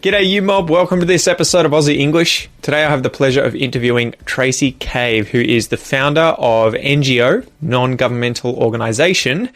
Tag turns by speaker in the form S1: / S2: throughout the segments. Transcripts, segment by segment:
S1: G'day you mob, welcome to this episode of Aussie English. Today I have the pleasure of interviewing Tracey Cave, who is the founder of NGO, non-governmental organisation,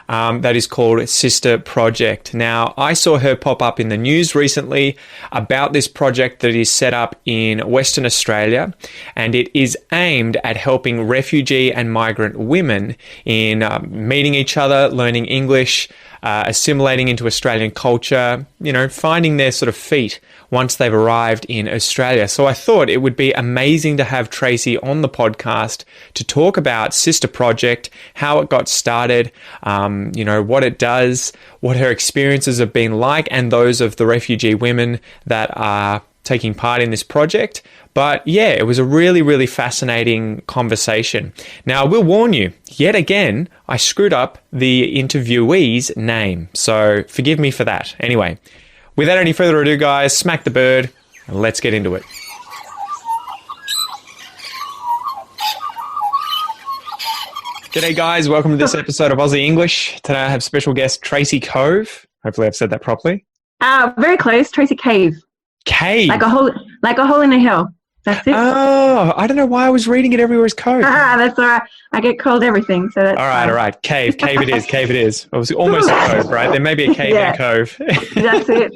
S1: that is called Sister Project. Now, I saw her pop up in the news recently about this project that is set up in Western Australia, and it is aimed at helping refugee and migrant women in meeting each other, learning English, assimilating into Australian culture, finding their sort of feet once they've arrived in Australia. So I thought it would be amazing to have Tracey on the podcast to talk about Sister Project, how it got started, what it does, what her experiences have been like, and those of the refugee women that are taking part in this project. But yeah, it was a really, really fascinating conversation. Now, I will warn you, yet again, I screwed up the interviewee's name. So forgive me for that. Anyway, without any further ado, guys, smack the bird and let's get into it. G'day, guys. Welcome to this episode of Aussie English. Today I have special guest Tracey Cove. Hopefully I've said that properly.
S2: Very close. Tracey Cave.
S1: Cave?
S2: Like a hole in a hill. That's it.
S1: Oh, I don't know why I was reading it everywhere as cove.
S2: That's all right. I get called everything, so that's
S1: all right. Cave it is. Cave it is. It was almost a cove, right? There may be a cave and a cove.
S2: That's it.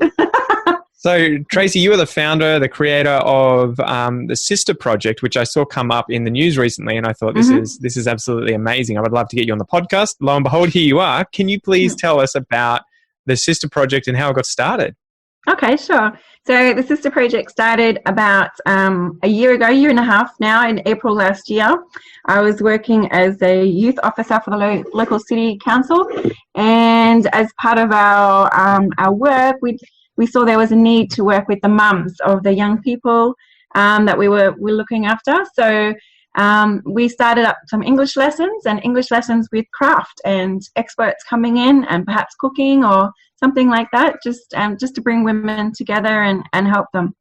S1: So, Tracey, you are the founder, the creator of the Sister Project, which I saw come up in the news recently, and I thought this is absolutely amazing. I would love to get you on the podcast. Lo and behold, here you are. Can you please tell us about the Sister Project and how it got started?
S2: Okay, sure. So the Sister Project started about a year and a half now, in April last year. I was working as a youth officer for the local city council, and as part of our work, we saw there was a need to work with the mums of the young people that we were looking after. So we started up some English lessons with craft and experts coming in and perhaps cooking or something like that, just to bring women together and help them.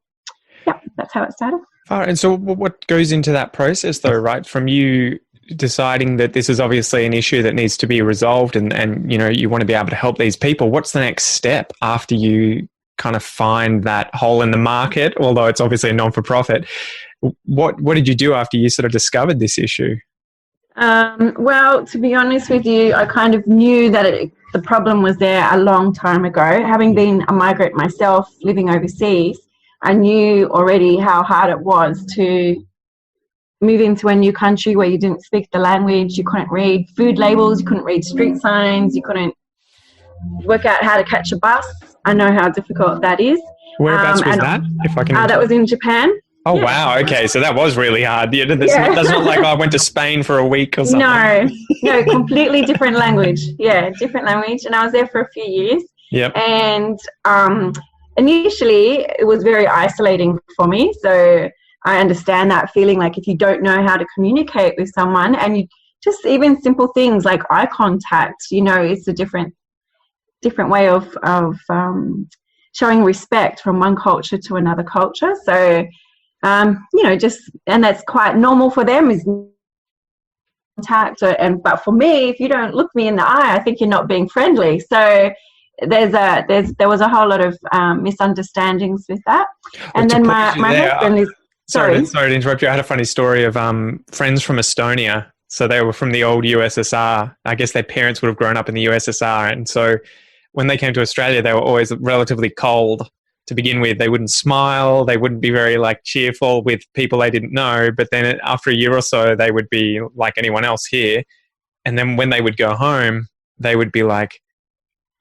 S2: Yeah, that's how it started.
S1: And so what goes into that process though, right? From you deciding that this is obviously an issue that needs to be resolved and you want to be able to help these people, what's the next step after you kind of find that hole in the market, although it's obviously a non-for-profit? What did you do after you sort of discovered this issue?
S2: Well, to be honest with you, I kind of knew that the problem was there a long time ago. Having been a migrant myself, living overseas, I knew already how hard it was to move into a new country where you didn't speak the language, you couldn't read food labels, you couldn't read street signs, you couldn't work out how to catch a bus. I know how difficult that is.
S1: Whereabouts was that? If I can.
S2: That was in Japan.
S1: Oh, yeah. Wow. Okay. So that was really hard. That's not like I went to Spain for a week or something.
S2: No, completely different language. Yeah, different language. And I was there for a few years.
S1: Yep.
S2: And initially it was very isolating for me. So I understand that feeling, like if you don't know how to communicate with someone, and you just even simple things like eye contact, it's a different way of showing respect from one culture to another culture. So and that's quite normal for them, is contact. But for me, if you don't look me in the eye, I think you're not being friendly. So there was a whole lot of misunderstandings with that. And then my husband is sorry
S1: to interrupt you. I had a funny story of friends from Estonia. So they were from the old USSR. I guess their parents would have grown up in the USSR, and so when they came to Australia, they were always relatively cold. To begin with, they wouldn't smile, they wouldn't be very cheerful with people they didn't know, but then after a year or so they would be like anyone else here. And then when they would go home, they would be like,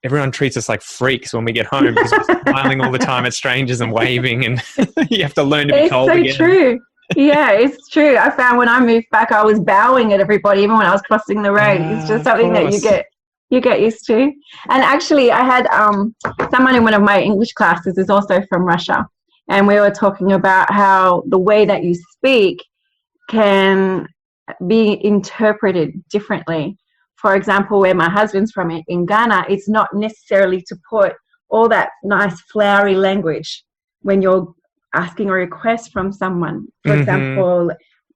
S1: everyone treats us like freaks when we get home because we're smiling all the time at strangers and waving, and you have to learn to be cold again.
S2: It's so true. Yeah, it's true. I found when I moved back, I was bowing at everybody even when I was crossing the road. It's just something that you get used to. And actually I had someone in one of my English classes is also from Russia, and we were talking about how the way that you speak can be interpreted differently. For example, where my husband's from in Ghana, it's not necessarily to put all that nice flowery language when you're asking a request from someone. For example,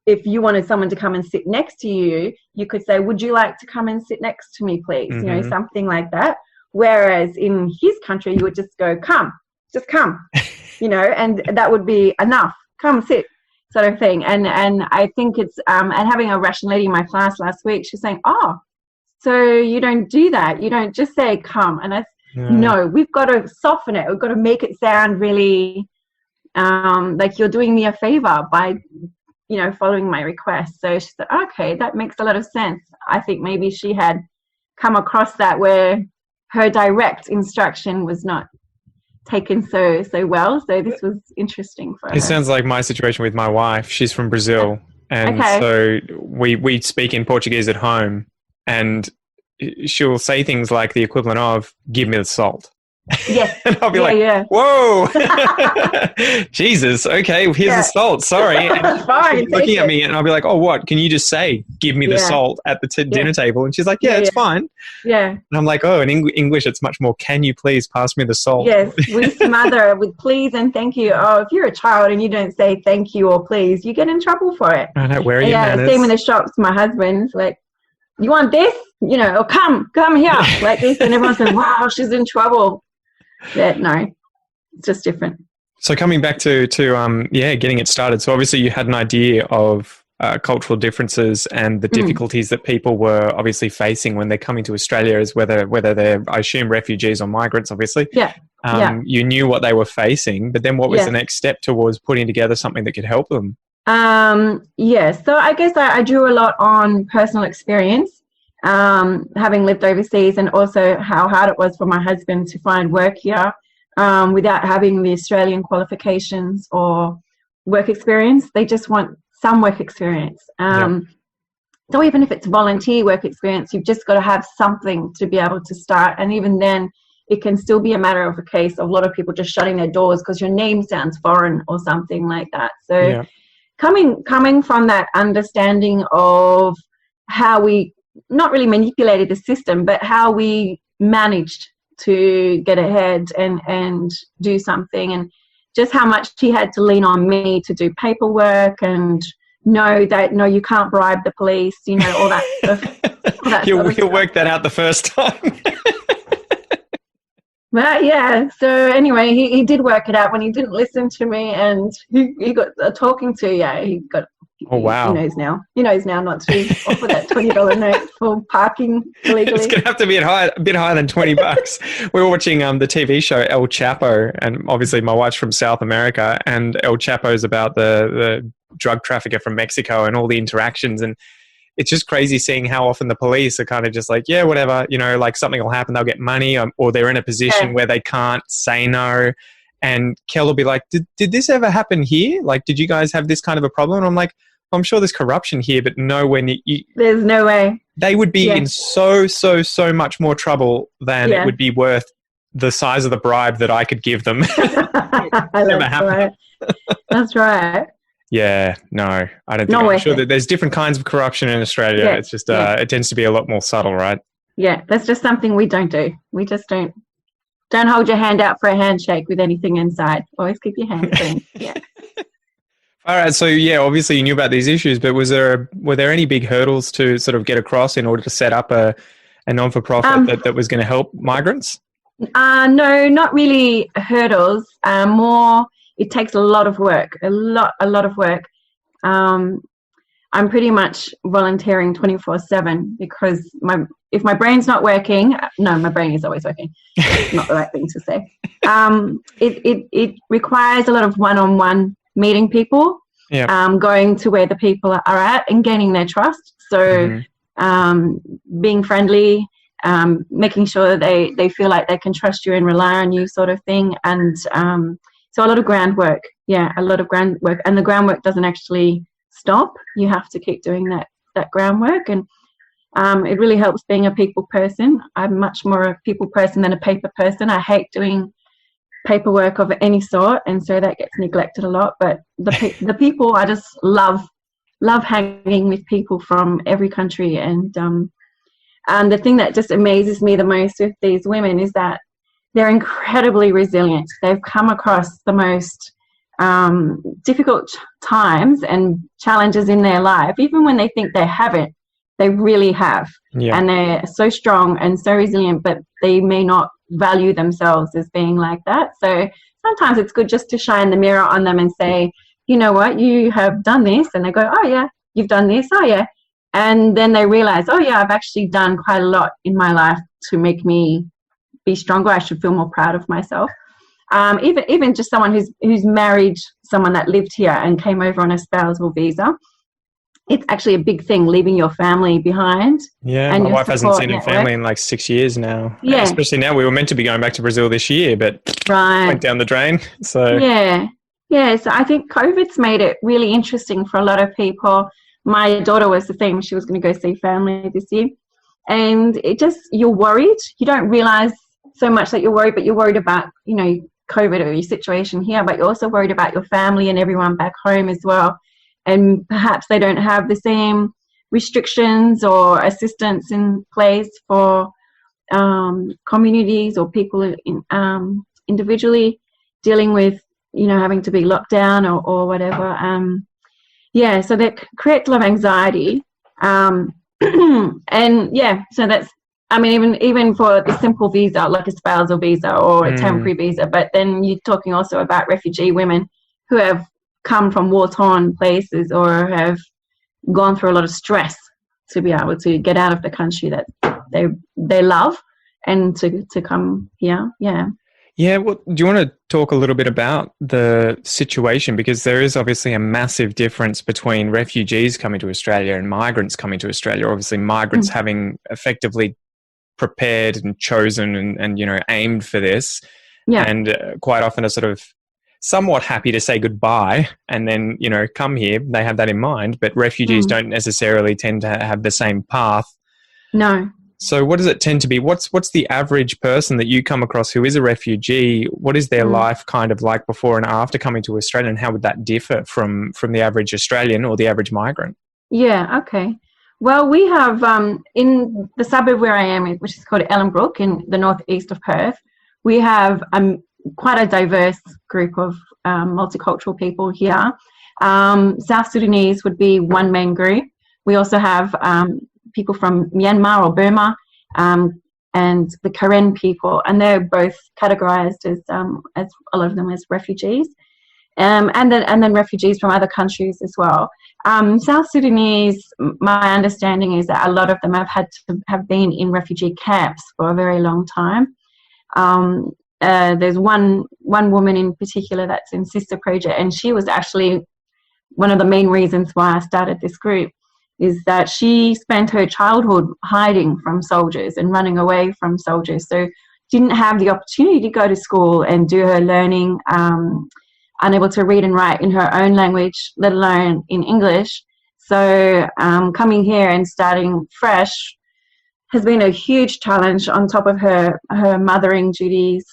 S2: if you wanted someone to come and sit next to you, you could say, would you like to come and sit next to me, please? Something like that. Whereas in his country, you would just go, come, just come. and that would be enough. Come sit, sort of thing. And I think it's and having a Russian lady in my class last week, she's saying, "Oh, so you don't do that? You don't just say come?" And I no, we've got to soften it. We've got to make it sound really like you're doing me a favor by following my request. So she said, okay, that makes a lot of sense. I think maybe she had come across that where her direct instruction was not taken so well. So this was interesting for her.
S1: It sounds like my situation with my wife. She's from Brazil. And so we speak in Portuguese at home, and she'll say things like the equivalent of, give me the salt.
S2: Yes.
S1: And I'll be whoa, Jesus, okay, here's the salt, sorry. And
S2: fine,
S1: looking at me, and I'll be like, oh, what? Can you just say, give me the salt at the dinner table? And she's like, it's fine.
S2: Yeah.
S1: And I'm like, oh, in English, it's much more, can you please pass me the salt?
S2: Yes, we smother with please and thank you. Oh, if you're a child and you don't say thank you or please, you get in trouble for it.
S1: I know, where are your manners?
S2: Same in the shops. My husband's like, you want this? Or come here, like this. And everyone's going, wow, she's in trouble. Yeah, no, it's just different.
S1: So coming back to getting it started. So obviously you had an idea of cultural differences and the difficulties that people were obviously facing when they're coming to Australia, as whether they're, I assume, refugees or migrants, obviously.
S2: Yeah.
S1: You knew what they were facing, but then what was the next step towards putting together something that could help them?
S2: So I guess I drew a lot on personal experience. Having lived overseas, and also how hard it was for my husband to find work here without having the Australian qualifications or work experience. They just want some work experience. So even if it's volunteer work experience, you've just got to have something to be able to start. And even then, it can still be a matter of a case of a lot of people just shutting their doors because your name sounds foreign or something like that. So coming from that understanding of how we not really manipulated the system, but how we managed to get ahead and do something, and just how much he had to lean on me to do paperwork and know that, no, you can't bribe the police, all that stuff.
S1: He'll work that out the first time.
S2: But so anyway, he did work it out when he didn't listen to me, and he got a talking to. He got.
S1: Oh wow!
S2: He knows now not to offer that $20 note for parking illegally.
S1: It's going to have to be a bit higher than $20. We were watching the TV show El Chapo, and obviously my wife's from South America, and El Chapo is about the drug trafficker from Mexico and all the interactions, and it's just crazy seeing how often the police are kind of just like, yeah, whatever, like something will happen, they'll get money, or they're in a position where they can't say no. And Kel will be like, did this ever happen here? Like, did you guys have this kind of a problem? And I'm like, I'm sure there's corruption here, but no,
S2: there's no way.
S1: They would be in so much more trouble than it would be worth the size of the bribe that I could give them.
S2: That's right.
S1: Yeah, no, I don't think. I'm sure that there's different kinds of corruption in Australia. It's just it tends to be a lot more subtle, right? Yeah,
S2: that's just something we don't do. We just don't hold your hand out for a handshake with anything inside. Always keep your hands clean. Yeah.
S1: All right, so obviously you knew about these issues, but were there any big hurdles to sort of get across in order to set up a non-for-profit that was going to help migrants?
S2: No, not really hurdles. More, it takes a lot of work, a lot of work. I'm pretty much volunteering 24/7 because if my brain's not working, no, my brain is always working. It's not the right thing to say. It requires a lot of one-on-one meeting people, going to where the people are at and gaining their trust. So being friendly, making sure they feel like they can trust you and rely on you, sort of thing. And so a lot of groundwork. A lot of groundwork. And the groundwork doesn't actually stop. You have to keep doing that groundwork. And it really helps being a people person. I'm much more a people person than a paper person. I hate doing paperwork of any sort, and so that gets neglected a lot. But the people, I just love hanging with people from every country. And the thing that just amazes me the most with these women is that they're incredibly resilient. They've come across the most difficult times and challenges in their life, even when they think they haven't. They really have. And they're so strong and so resilient, but they may not value themselves as being like that. So sometimes it's good just to shine the mirror on them and say, you know what, you have done this. And they go, oh, yeah, you've done this. Oh, yeah. And then they realize, oh, yeah, I've actually done quite a lot in my life to make me be stronger. I should feel more proud of myself. Even just someone who's married someone that lived here and came over on a spousal visa. It's actually a big thing, leaving your family behind.
S1: Yeah,
S2: and
S1: my wife hasn't seen her
S2: network.
S1: family in like 6 years now.
S2: Yeah.
S1: Especially now. We were meant to be going back to Brazil this year, but went down the drain. So
S2: yeah. So I think COVID's made it really interesting for a lot of people. My daughter was the same. She was going to go see family this year. And you're worried. You don't realize so much that you're worried, but you're worried about, COVID or your situation here, but you're also worried about your family and everyone back home as well. And perhaps they don't have the same restrictions or assistance in place for communities or people individually dealing with, having to be locked down or whatever. So that creates a lot of anxiety. So that's, even for the simple visa, like a spousal visa or a temporary visa, but then you're talking also about refugee women who have come from war-torn places or have gone through a lot of stress to be able to get out of the country that they love and to come here.
S1: Yeah, well, do you want to talk a little bit about the situation? Because there is obviously a massive difference between refugees coming to Australia and migrants coming to Australia. Obviously, migrants having effectively prepared and chosen and aimed for this, and quite often are sort of somewhat happy to say goodbye and then come here. They have that in mind, but refugees don't necessarily tend to have the same path.
S2: No.
S1: So what does it tend to be? What's the average person that you come across who is a refugee? What is their life kind of like before and after coming to Australia, and how would that differ from the average Australian or the average migrant?
S2: Yeah, okay. Well, we have in the suburb where I am, which is called Ellenbrook in the northeast of Perth, we have quite a diverse group of multicultural people here. South Sudanese would be one main group. We also have people from Myanmar or Burma and the Karen people, and they're both categorized as a lot of them as refugees. And then refugees from other countries as well. South Sudanese, my understanding is that a lot of them have been in refugee camps for a very long time. There's one woman in particular that's in Sister Project, and she was actually one of the main reasons why I started this group, is that she spent her childhood hiding from soldiers and running away from soldiers, so didn't have the opportunity to go to school and do her learning, unable to read and write in her own language, let alone in English. So coming here and starting fresh has been a huge challenge on top of her mothering duties.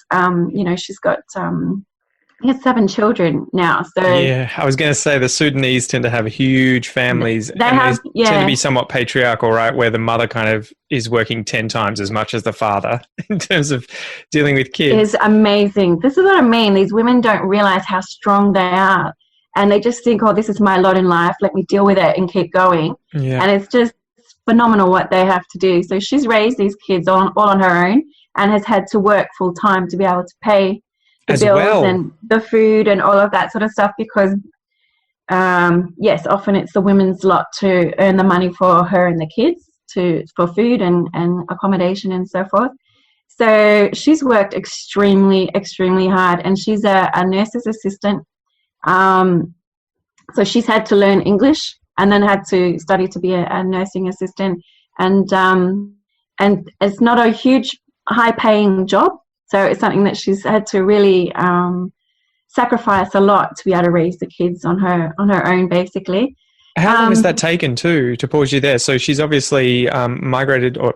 S2: She's got 7 children now. So
S1: yeah, I was going to say the Sudanese tend to have huge families. They tend to be somewhat patriarchal, right? Where the mother kind of is working 10 times as much as the father in terms of dealing with kids.
S2: It's amazing. This is what I mean. These women don't realize how strong they are. And they just think, oh, this is my lot in life. Let me deal with it and keep going. Yeah. And it's just phenomenal what they have to do. So she's raised these kids all on her own and has had to work full time to be able to pay the bills and the food and all of that sort of stuff, because often it's the women's lot to earn the money for her and the kids for food and accommodation and so forth. So she's worked extremely, extremely hard, and she's a nurse's assistant. So she's had to learn English and then had to study to be a nursing assistant, and it's not a huge high paying job. So it's something that she's had to really sacrifice a lot to be able to raise the kids on her own, basically.
S1: How long has that taken to pause you there? So she's obviously migrated or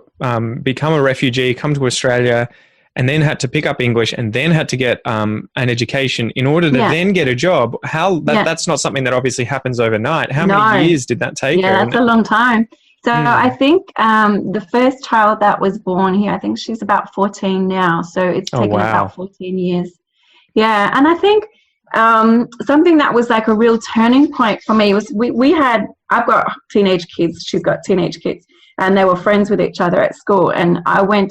S1: become a refugee, come to Australia, and then had to pick up English and then had to get an education in order to then get a job. That's not something that obviously happens overnight. How many years did that take her?
S2: Yeah, that's a long time. So I think the first child that was born here, I think she's about 14 now. So it's taken about 14 years. Yeah, and I think something that was like a real turning point for me was I've got teenage kids, she's got teenage kids, and they were friends with each other at school. And they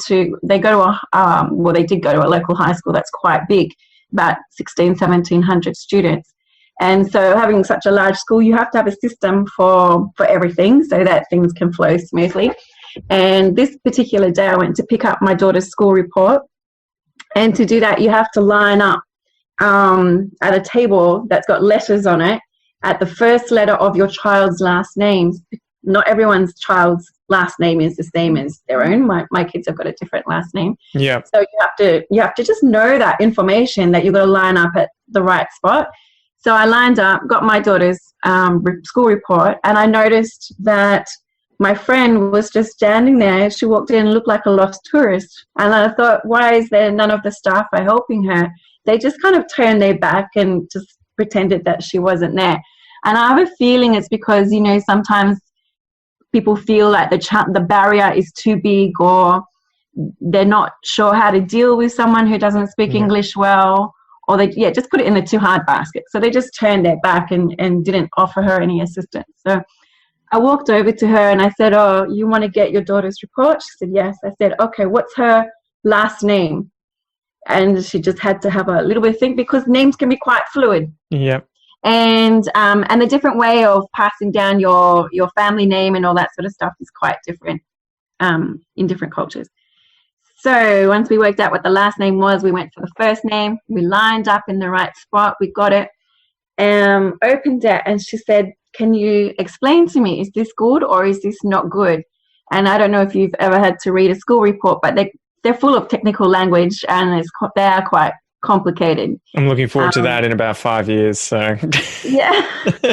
S2: did go to a local high school that's quite big about 1700 students. And so having such a large school, you have to have a system for everything so that things can flow smoothly. And this particular day, I went to pick up my daughter's school report. And to do that, you have to line up at a table that's got letters on it at the first letter of your child's last names. Not everyone's child's last name is the same as their own. My kids have got a different last name.
S1: Yeah.
S2: So you have to just know that information, that you've got to line up at the right spot. So I lined up, got my daughter's school report, and I noticed that my friend was just standing there. She walked in and looked like a lost tourist. And I thought, why is there none of the staff are helping her? They just kind of turned their back and just pretended that she wasn't there. And I have a feeling it's because, you know, sometimes people feel like the barrier is too big, or they're not sure how to deal with someone who doesn't speak English well, or they just put it in the too hard basket. So they just turned their back and didn't offer her any assistance. So I walked over to her and I said, oh, you want to get your daughter's report? She said, yes. I said, okay, what's her last name? And she just had to have a little bit of think, because names can be quite fluid.
S1: Yeah.
S2: And the different way of passing down your family name and all that sort of stuff is quite different in different cultures. So once we worked out what the last name was, we went for the first name. We lined up in the right spot. We got it. Opened it, and she said, can you explain to me, is this good or is this not good? And I don't know if you've ever had to read a school report, but they're full of technical language, and they are quite complicated.
S1: I'm looking forward to that in about 5 years. So
S2: yeah,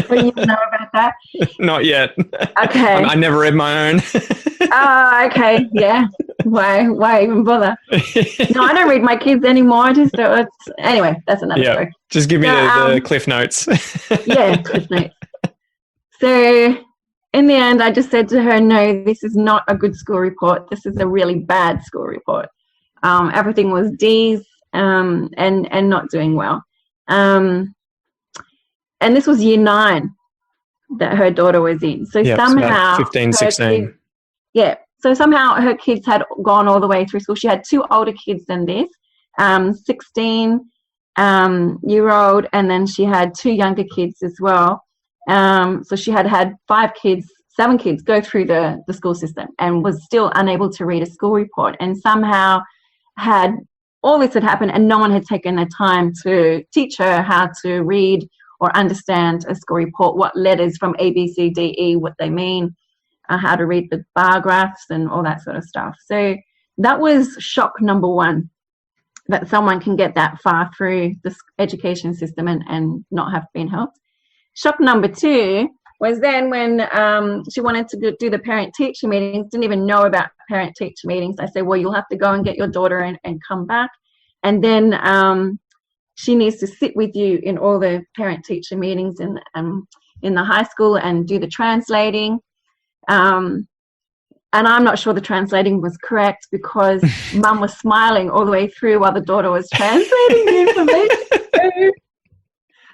S2: well, you know about that?
S1: Not yet.
S2: Okay.
S1: I never read my own.
S2: Oh, okay. Yeah. Why even bother? No, I don't read my kids anymore. Anyway, that's another story.
S1: Just give me the Cliff Notes.
S2: Yeah, Cliff Notes. So in the end, I just said to her, no, this is not a good school report. This is a really bad school report. Everything was D's and not doing well. And this was year 9 that her daughter was in. So somehow
S1: 15, 16.
S2: So somehow her kids had gone all the way through school. She had 2 older kids than this, 16-year-old, and then she had 2 younger kids as well. So she had 7 kids go through the school system and was still unable to read a school report. And somehow all this had happened, and no one had taken the time to teach her how to read or understand a school report, what letters from A, B, C, D, E, what they mean, how to read the bar graphs and all that sort of stuff. So that was shock number 1, that someone can get that far through the education system and not have been helped. Shock number 2 was then when she wanted to do the parent-teacher meetings, didn't even know about parent-teacher meetings. I said, well, you'll have to go and get your daughter and come back. And then she needs to sit with you in all the parent-teacher meetings in the high school and do the translating. And I'm not sure the translating was correct, because Mum was smiling all the way through while the daughter was translating the information.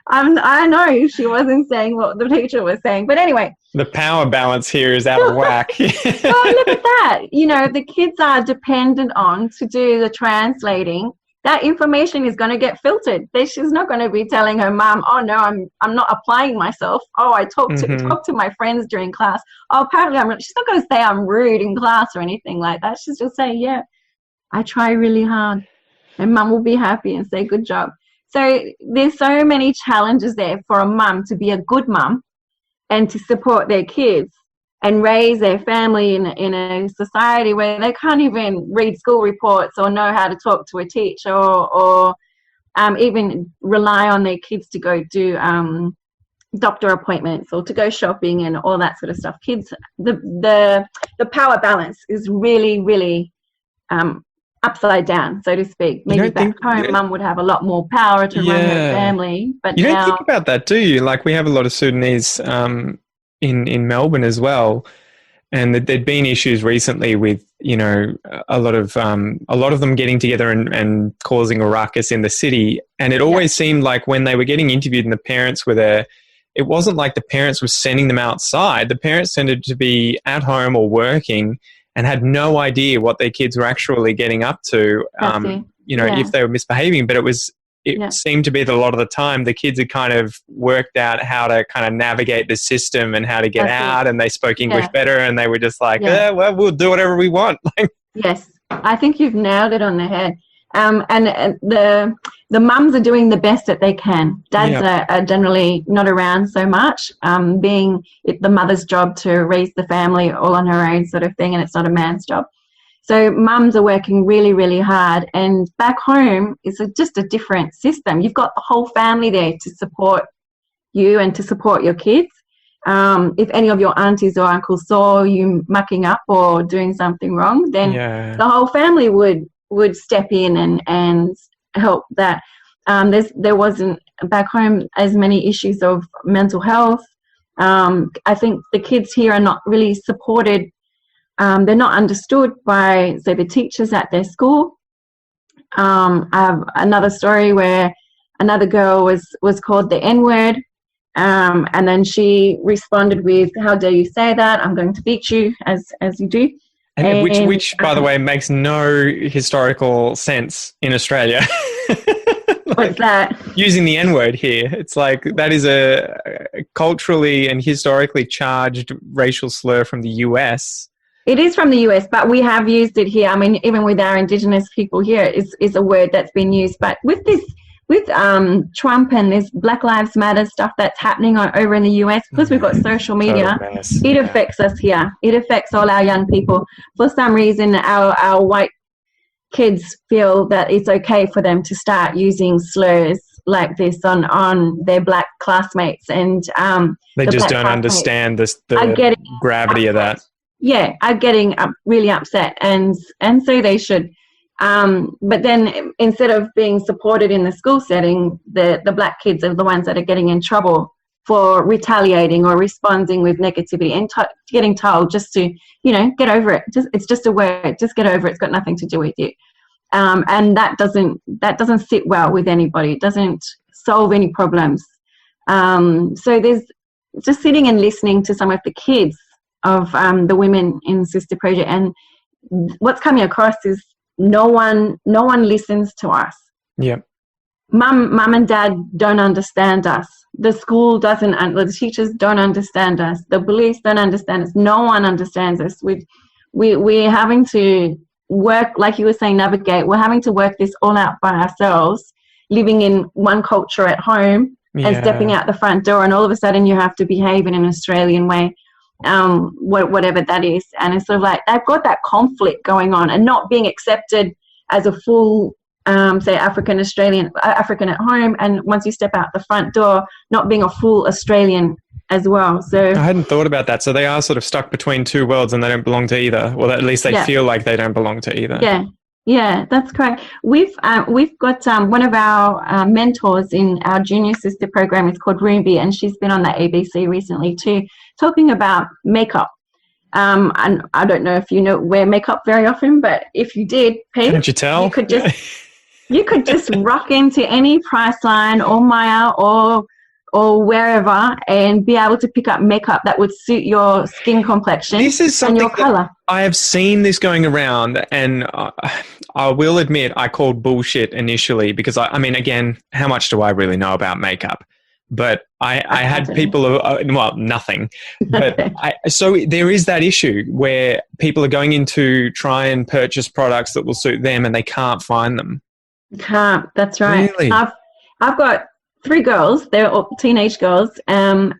S2: I know she wasn't saying what the teacher was saying, but anyway.
S1: The power balance here is out of whack.
S2: Oh, look at that. You know, the kids are dependent on to do the translating. That information is going to get filtered. She's not going to be telling her mum, oh, no, I'm not applying myself. Oh, I talk to my friends during class. Oh, apparently she's not going to say I'm rude in class or anything like that. She's just saying, yeah, I try really hard. And mum will be happy and say, good job. So there's so many challenges there for a mum to be a good mum and to support their kids and raise their family in a society where they can't even read school reports or know how to talk to a teacher or even rely on their kids to go do doctor appointments or to go shopping and all that sort of stuff. Kids, the power balance is really, really upside down, so to speak. Maybe back home, mum would have a lot more power to run her family. But
S1: you don't think about that, do you? Like, we have a lot of Sudanese in Melbourne as well, and there'd been issues recently with, you know, a lot of them getting together and causing a ruckus in the city. And it always seemed like when they were getting interviewed and the parents were there, it wasn't like the parents were sending them outside. The parents tended to be at home or working and had no idea what their kids were actually getting up to, if they were misbehaving. But it was it seemed to be that a lot of the time the kids had kind of worked out how to kind of navigate the system and how to get out, and they spoke English better, and they were just like, well, we'll do whatever we want.
S2: Yes, I think you've nailed it on the head. And the mums are doing the best that they can. Dads are generally not around so much, being the mother's job to raise the family all on her own sort of thing, and it's not a man's job. So mums are working really, really hard. And back home, it's just a different system. You've got the whole family there to support you and to support your kids. If any of your aunties or uncles saw you mucking up or doing something wrong, then the whole family would step in and help that. There wasn't back home as many issues of mental health. I think the kids here are not really supported. They're not understood by, say, the teachers at their school. I have another story where another girl was called the N-word, and then she responded with, "How dare you say that? I'm going to beat you," as you do.
S1: And which, by the way, makes no historical sense in Australia.
S2: What's that?
S1: Using the N-word here. It's like that is a culturally and historically charged racial slur from the US.
S2: It is from the US, but we have used it here. I mean, even with our Indigenous people here, is a word that's been used. But with Trump and this Black Lives Matter stuff that's happening over in the US, because we've got social media, it affects us here. It affects all our young people. For some reason, our white kids feel that it's okay for them to start using slurs like this on their black classmates, and
S1: they just don't understand the gravity of that.
S2: Yeah, are getting really upset, and so they should. But then instead of being supported in the school setting, the black kids are the ones that are getting in trouble for retaliating or responding with negativity and getting told just to, get over it. It's just a word. Just get over it. It's got nothing to do with you. And that doesn't sit well with anybody. It doesn't solve any problems. So there's just sitting and listening to some of the kids of the women in Sister Project, and what's coming across is no one listens to us.
S1: Yeah.
S2: Mum and dad don't understand us. The school doesn't, the teachers don't understand us. The police don't understand us. No one understands us. We're having to work, like you were saying, navigate. We're having to work this all out by ourselves, living in one culture at home and stepping out the front door, and all of a sudden you have to behave in an Australian way. Whatever that is, and it's sort of like they've got that conflict going on, and not being accepted as a full, say, African at home, and once you step out the front door, not being a full Australian as well. So
S1: I hadn't thought about that. So they are sort of stuck between two worlds, and they don't belong to either. Well, at least they feel like they don't belong to either. Yeah, that's correct. We've got one of our mentors in our junior sister program is called Ruby, and she's been on the ABC recently too, talking about makeup. And I don't know if you wear makeup very often, but if you did, Pete, can't you tell?
S2: You could just rock into any Priceline or Maya or wherever and be able to pick up makeup that would suit your skin complexion and your color.
S1: I have seen this going around, and I will admit I called bullshit initially because, I mean, again, how much do I really know about makeup? But I had people, nothing. But so there is that issue where people are going in to try and purchase products that will suit them, and they can't find them.
S2: Can't. That's right.
S1: Really?
S2: I've got 3 girls. They're all teenage girls, and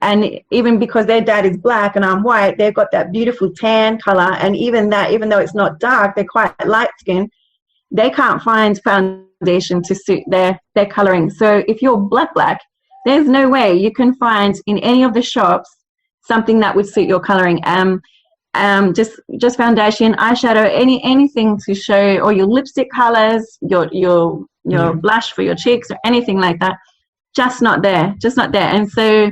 S2: even because their dad is black and I'm white, they've got that beautiful tan color. And even though it's not dark, they're quite light skinned. They can't find foundation to suit their coloring. So if you're black, there's no way you can find in any of the shops something that would suit your coloring. Just foundation, eyeshadow, anything to show, or your lipstick colors, your blush for your cheeks, or anything like that. Just not there. And so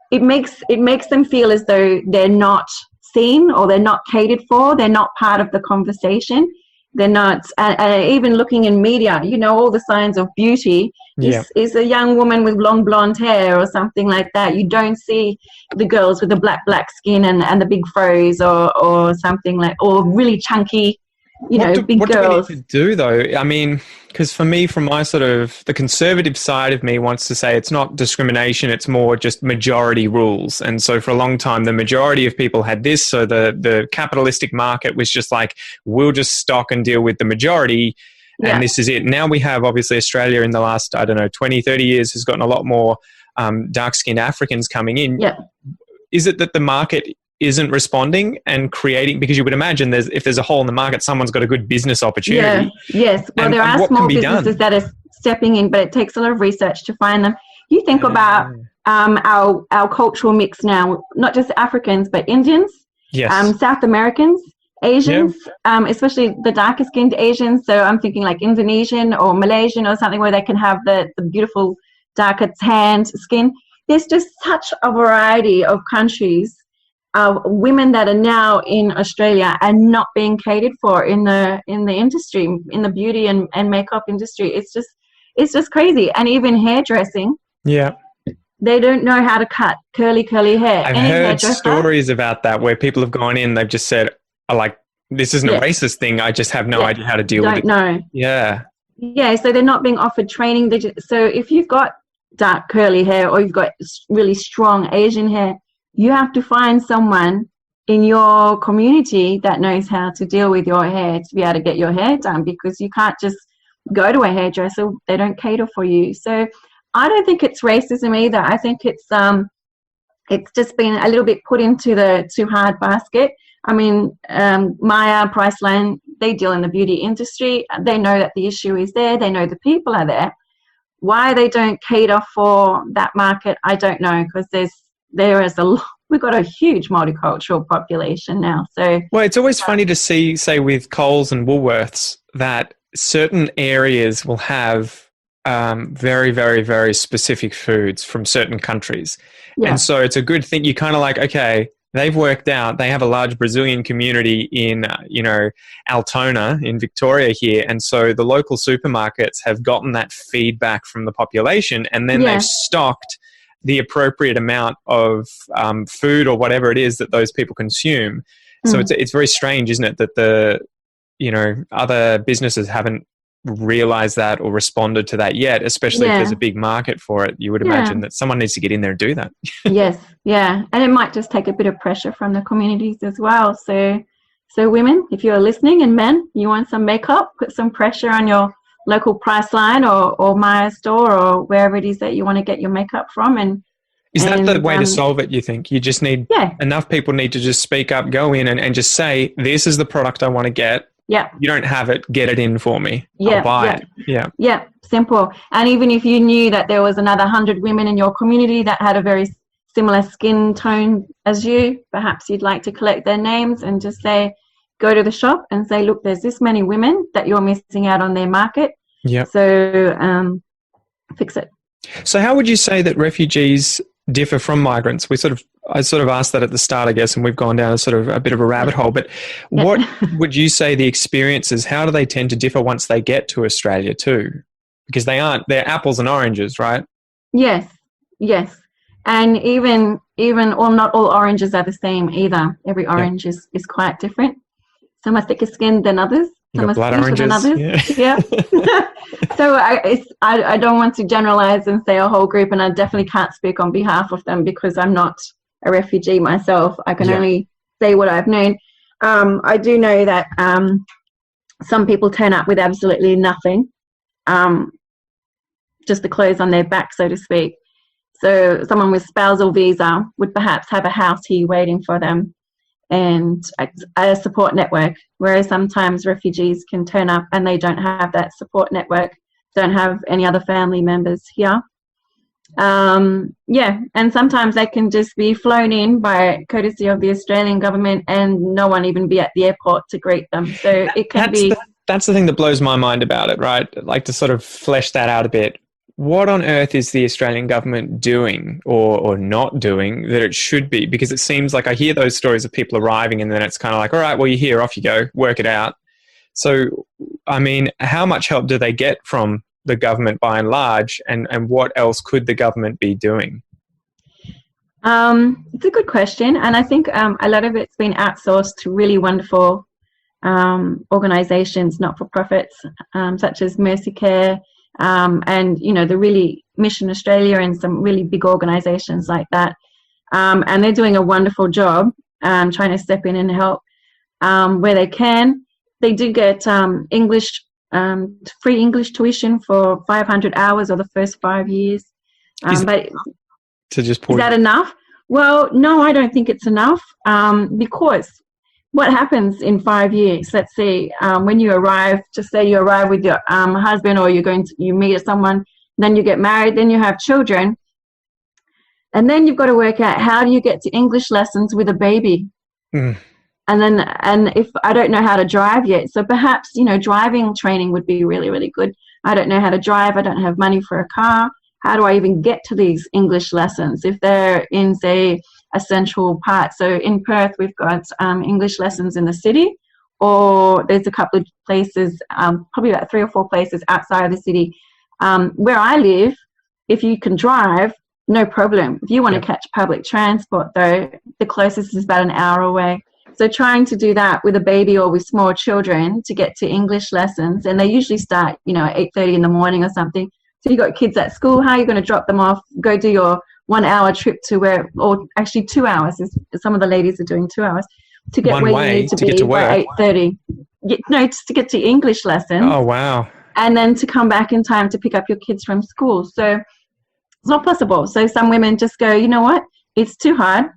S2: it makes them feel as though they're not seen, or they're not catered for. They're not part of the conversation. They're not, even looking in media, all the signs of beauty is a young woman with long blonde hair or something like that. You don't see the girls with the black skin and the big froze or something like, or really chunky big
S1: what
S2: girls.
S1: do we need to do though? I mean, because for me, from my sort of the conservative side of me wants to say it's not discrimination, it's more just majority rules. And so for a long time, the majority of people had this. So the capitalistic market was just like, we'll just stock and deal with the majority. And this is it. Now we have, obviously, Australia in the last, 20, 30 years has gotten a lot more dark-skinned Africans coming in.
S2: Yeah.
S1: Is it that the market isn't responding and creating, because you would imagine if there's a hole in the market, someo's got a good business opportunity.
S2: Yes. Well, there are small businesses that are stepping in, but it takes a lot of research to find them. You think about our cultural mix now, not just Africans, but Indians, South Americans, Asians, especially the darker skinned Asians. So I'm thinking like Indonesian or Malaysian or something where they can have the beautiful darker tanned skin. There's just such a variety of countries of women that are now in Australia and not being catered for in the industry, in the beauty and makeup industry. It's just crazy. And even hairdressing. Yeah. They don't know how to cut curly hair.
S1: I've heard stories about that where people have gone in, they've just said, this isn't a racist thing. I just have no idea how to deal with it.
S2: Don't know.
S1: Yeah.
S2: Yeah, so they're not being offered training. So if you've got dark curly hair or you've got really strong Asian hair, you have to find someone in your community that knows how to deal with your hair to be able to get your hair done, because you can't just go to a hairdresser. They don't cater for you. So I don't think it's racism either. I think it's just been a little bit put into the too hard basket. I mean, Maya, Priceline, they deal in the beauty industry. They know that the issue is there. They know the people are there. Why they don't cater for that market, I don't know, because we've got a huge multicultural population now. So,
S1: well, it's always funny to see, say, with Coles and Woolworths, that certain areas will have very, very, very specific foods from certain countries. Yeah. And so it's a good thing. You kind of like, okay, they've worked out, they have a large Brazilian community in, Altona in Victoria here. And so the local supermarkets have gotten that feedback from the population, and then they've stocked the appropriate amount of food or whatever it is that those people consume. So it's very strange, isn't it, that the other businesses haven't realized that or responded to that yet, especially if there's a big market for it. You would imagine that someone needs to get in there and do that.
S2: Yes, yeah. And it might just take a bit of pressure from the communities as well. So women, if you're listening, and men, you want some makeup, put some pressure on your local Priceline or Maya store or wherever it is that you want to get your makeup from. And
S1: is that the way to solve it, you think? You just need enough people need to just speak up, go in and just say, this is the product I want to get.
S2: Yeah.
S1: You don't have it, get it in for me. I'll buy it. Yeah.
S2: Yeah, simple. And even if you knew that there was another 100 women in your community that had a very similar skin tone as you, perhaps you'd like to collect their names and just say, go to the shop and say, look, there's this many women that you're missing out on their market.
S1: Yeah.
S2: So fix it.
S1: So how would you say that refugees differ from migrants? I sort of asked that at the start, I guess, and we've gone down a sort of a bit of a rabbit hole. But what would you say the experiences, how do they tend to differ once they get to Australia too? Because they're apples and oranges, right?
S2: Yes. And even not all oranges are the same either. Every orange is quite different. Some are thicker skinned than others. Some are sweeter than others. Yeah. So I don't want to generalize and say a whole group, and I definitely can't speak on behalf of them because I'm not a refugee myself. I can only say what I've known. I do know that some people turn up with absolutely nothing, just the clothes on their back, so to speak. So someone with spousal visa would perhaps have a house here waiting for them and a support network, whereas sometimes refugees can turn up and they don't have that support network, don't have any other family members here. And sometimes they can just be flown in by courtesy of the Australian government and no one even be at the airport to greet them. So it can
S1: that's the thing that blows my mind about it, right? I'd like to sort of flesh that out a bit. What on earth is the Australian government doing or not doing that it should be? Because it seems like I hear those stories of people arriving and then it's kind of like, all right, well, you're here, off you go, work it out. So, I mean, how much help do they get from the government by and large, and what else could the government be doing?
S2: It's a good question. And I think a lot of it's been outsourced to really wonderful organizations, not-for-profits, such as Mercy Care, and, you know, the really Mission Australia and some really big organizations like that. And they're doing a wonderful job trying to step in and help where they can. They do get English, free English tuition for 500 hours or the first 5 years. But
S1: to just
S2: is that enough? Well, no, I don't think it's enough, because what happens in 5 years? Let's say when you arrive, just say you arrive with your husband, or you meet someone, then you get married, then you have children, and then you've got to work out how do you get to English lessons with a baby. And if I don't know how to drive yet, so perhaps, you know, driving training would be really, really good. I don't know how to drive. I don't have money for a car. How do I even get to these English lessons if they're in, say, a central part? So in Perth, we've got English lessons in the city, or there's a couple of places, probably about 3 or 4 places outside of the city. Where I live, if you can drive, no problem. If you want to catch public transport, though, the closest is about an hour away. So trying to do that with a baby or with small children to get to English lessons, and they usually start, you know, at 8:30 in the morning or something. So you got kids at school, how are you going to drop them off, go do your 1 hour trip to where, or actually 2 hours, some of the ladies are doing 2 hours, to get where you need to be by 8:30. No, just to get to English lessons.
S1: Oh, wow.
S2: And then to come back in time to pick up your kids from school. So it's not possible. So some women just go, you know what, it's too hard.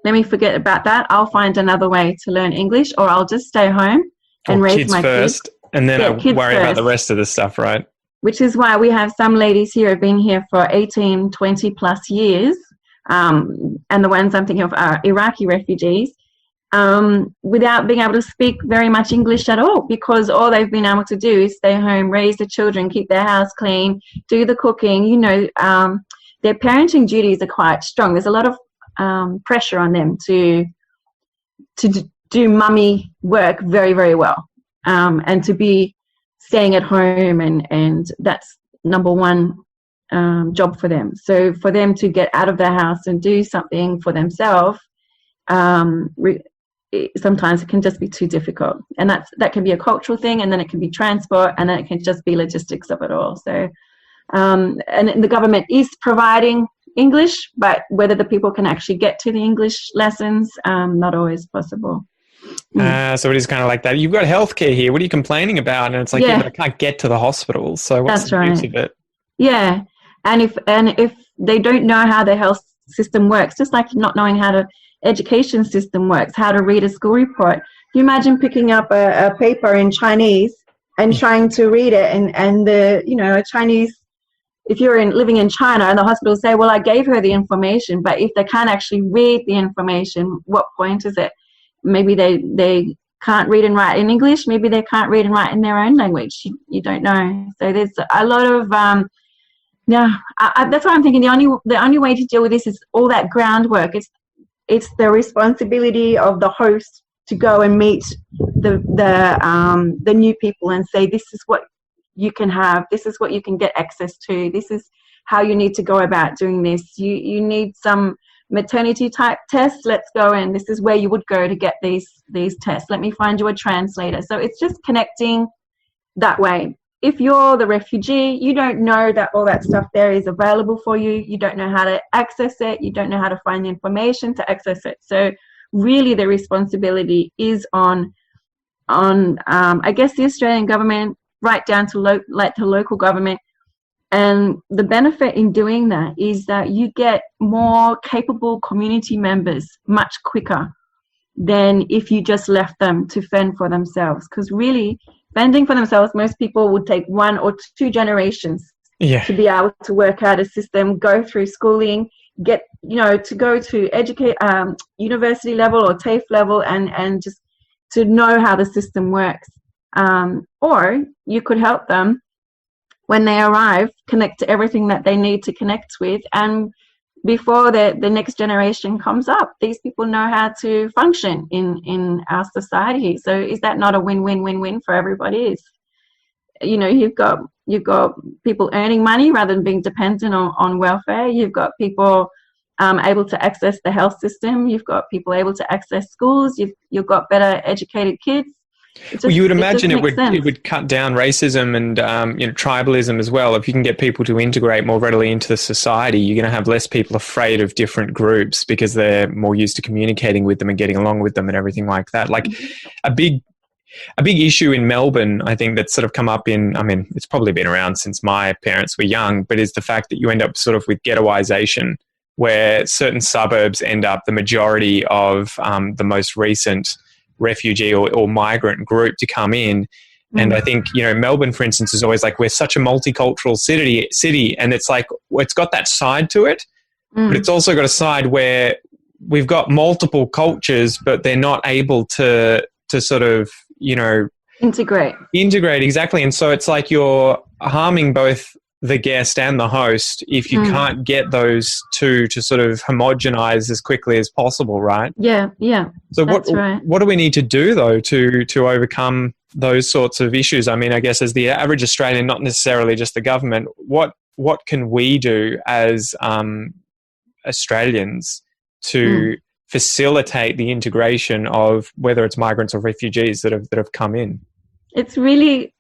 S2: Let me forget about that. I'll find another way to learn English, or I'll just stay home and raise my
S1: kids. And then I'll worry about the rest of the stuff, right?
S2: Which is why we have some ladies here who have been here for 18, 20 plus years. And the ones I'm thinking of are Iraqi refugees, without being able to speak very much English at all, because all they've been able to do is stay home, raise the children, keep their house clean, do the cooking. You know, their parenting duties are quite strong. There's a lot of pressure on them to do mummy work very, very well, and to be staying at home, and that's number one job for them. So for them to get out of their house and do something for themselves, sometimes it can just be too difficult, and that can be a cultural thing, and then it can be transport, and then it can just be logistics of it all. So and the government is providing English, but whether the people can actually get to the English lessons, not always possible.
S1: So it is kind of like that. You've got healthcare here. What are you complaining about? And it's like, yeah, but I can't get to the hospital. So what's the use of it? Yeah,
S2: and if they don't know how the health system works, just like not knowing how the education system works, how to read a school report. Can you imagine picking up a paper in Chinese and trying to read it, and the, you know, a Chinese, if you're living in China and the hospital say, well, I gave her the information, but if they can't actually read the information, what point is it? Maybe they can't read and write in English. Maybe they can't read and write in their own language. You don't know. So there's a lot of, that's why I'm thinking the only way to deal with this is all that groundwork. It's the responsibility of the host to go and meet the new people and say, this is what you can have, this is what you can get access to, this is how you need to go about doing this. You need some maternity type tests, let's go, and this is where you would go to get these tests. Let me find you a translator. So it's just connecting that way. If you're the refugee, you don't know that all that stuff there is available for you. You don't know how to access it. You don't know how to find the information to access it. So really the responsibility is on I guess the Australian government, right down to the local government. And the benefit in doing that is that you get more capable community members much quicker than if you just left them to fend for themselves. Because really, fending for themselves, most people would take 1 or 2 generations to be able to work out a system, go through schooling, get, you know, to go to educate university level or TAFE level, and just to know how the system works. Or you could help them when they arrive, connect to everything that they need to connect with, and before the next generation comes up, these people know how to function in our society. So is that not a win-win-win-win for everybody? Is, you know, you've got people earning money rather than being dependent on welfare. You've got people able to access the health system. You've got people able to access schools. You've got better educated kids.
S1: Well, you would
S2: It just
S1: imagine it
S2: makes sense.
S1: would cut down racism and tribalism as well. If you can get people to integrate more readily into the society, you're going to have less people afraid of different groups because they're more used to communicating with them and getting along with them and everything like that. Like a big issue in Melbourne, I think, that's sort of come up in, I mean, it's probably been around since my parents were young, but is the fact that you end up sort of with ghettoization, where certain suburbs end up the majority of the most recent refugee or migrant group to come in. And I think, Melbourne, for instance, is always like, we're such a multicultural city, and it's like, it's got that side to it, but it's also got a side where we've got multiple cultures, but they're not able to sort of,
S2: Integrate.
S1: Exactly. And so it's like you're harming both the guest and the host if you can't get those two to sort of homogenize as quickly as possible, right?
S2: Yeah.
S1: So
S2: right.
S1: What do we need to do, though, to overcome those sorts of issues? I mean, I guess as the average Australian, not necessarily just the government, what can we do as Australians to facilitate the integration of whether it's migrants or refugees that have come in?
S2: It's really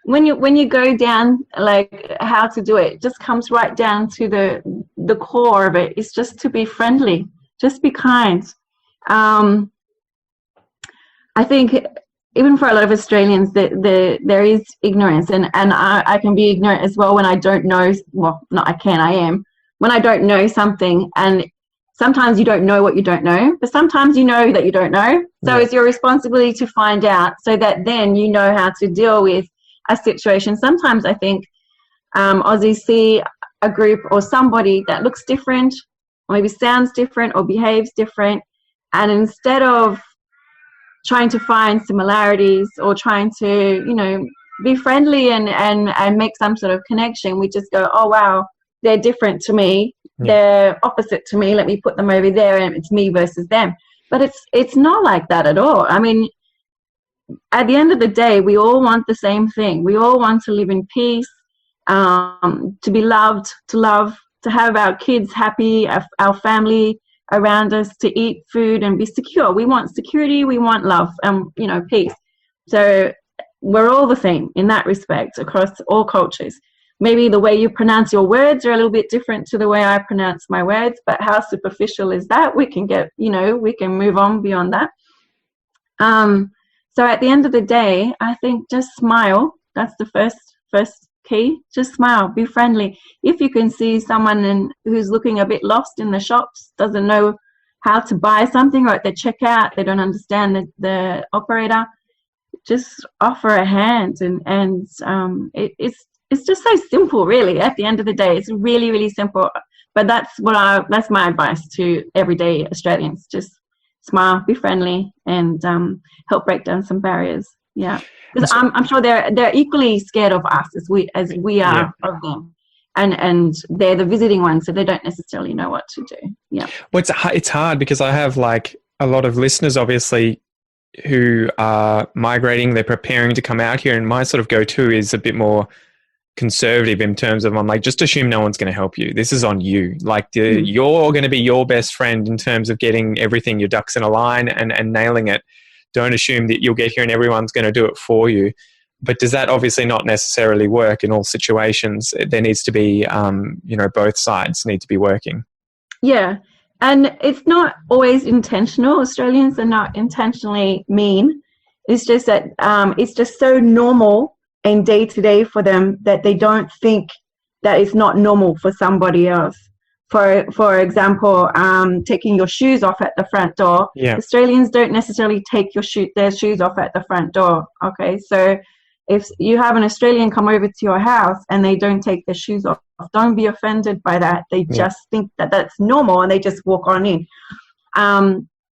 S2: when you go down like how to do it, just comes right down to the core of it. It's just to be friendly, just be kind. I think even for a lot of Australians, there is ignorance, and I can be ignorant as well when I don't know. Well, not I am when I don't know something, and sometimes you don't know what you don't know, but sometimes you know that you don't know. So it's your responsibility to find out, so that then you know how to deal with a situation. Sometimes I think Aussies see a group or somebody that looks different, or maybe sounds different or behaves different, and instead of trying to find similarities or trying to, be friendly and make some sort of connection, we just go, oh, wow, they're different to me. They're opposite to me. Let me put them over there, and it's me versus them. But it's not like that at all. I mean, at the end of the day, we all want the same thing. We all want to live in peace, to be loved, to have our kids happy, our family around us, to eat food and be secure. We want security. We want love and, peace. So we're all the same in that respect across all cultures. Maybe the way you pronounce your words are a little bit different to the way I pronounce my words, but how superficial is that? We can get, we can move on beyond that. So at the end of the day, I think just smile. That's the first key. Just smile, be friendly. If you can see someone who's looking a bit lost in the shops, doesn't know how to buy something, or at the checkout, they don't understand the operator, just offer a hand. And it's just so simple, really. At the end of the day, it's really, really simple. But that's my advice to everyday Australians. Just smile, be friendly, and help break down some barriers. Yeah, because I'm sure they're equally scared of us as we are of them, and they're the visiting ones, so they don't necessarily know what to do. Yeah.
S1: Well, it's hard because I have like a lot of listeners, obviously, who are migrating. They're preparing to come out here, and my sort of go-to is a bit more conservative in terms of, I'm like, just assume no one's going to help you. This is on you. Like you're going to be your best friend in terms of getting everything, your ducks in a line and nailing it. Don't assume that you'll get here and everyone's going to do it for you. But does that obviously not necessarily work in all situations? There needs to be, both sides need to be working.
S2: Yeah. And it's not always intentional. Australians are not intentionally mean. It's just that it's just so normal and day to day for them that they don't think that it's not normal for somebody else. For example, taking your shoes off at the front door. Yeah. Australians don't necessarily take their shoes off at the front door. Okay, so if you have an Australian come over to your house and they don't take their shoes off, don't be offended by that. They just think that that's normal and they just walk on in.